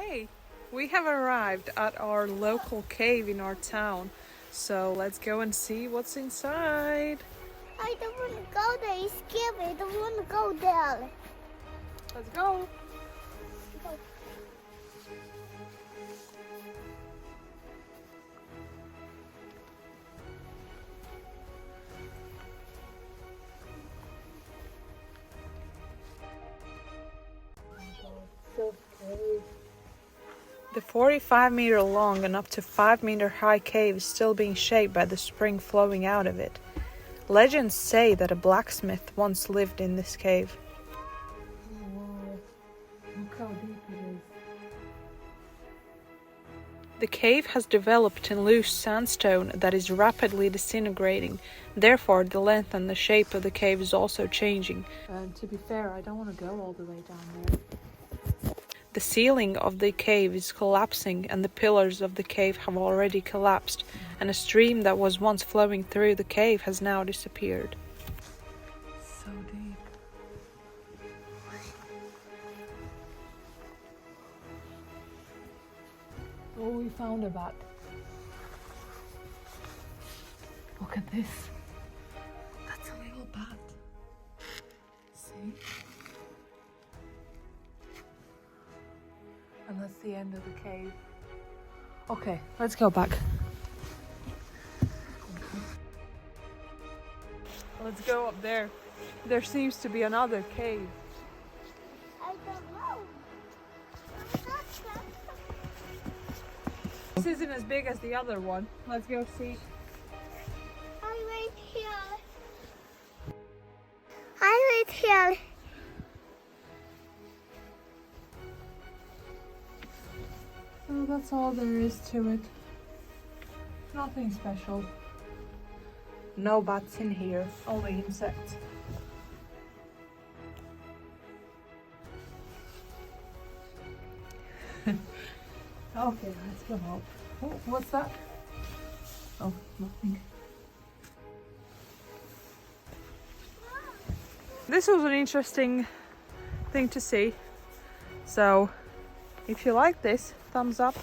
Okay, we have arrived at our local cave in our town. So let's go and see what's inside. I don't want to go there. It's scary. I don't want to go there. Let's go. So scary. The 45-meter long and up to 5-meter high cave is still being shaped by the spring flowing out of it. Legends say that a blacksmith once lived in this cave. Wow. Look how deep it is. The cave has developed in loose sandstone that is rapidly disintegrating. Therefore, the length and the shape of the cave is also changing. To be fair, I don't want to go all the way down there. The ceiling of the cave is collapsing and the pillars of the cave have already collapsed, and a stream that was once flowing through the cave has now disappeared. So deep. Oh, we found a bat. Look at this. That's a little bat. See? And that's the end of the cave. Okay, let's go back. Let's go up there. There seems to be another cave. I don't know. This isn't as big as the other one. Let's go see. I wait here. I wait here. Oh, that's all there is to it. Nothing special. No bats in here, only insects. Okay, let's go home. Oh, what's that? Oh, nothing. This was an interesting thing to see. So, if you like this, thumbs up.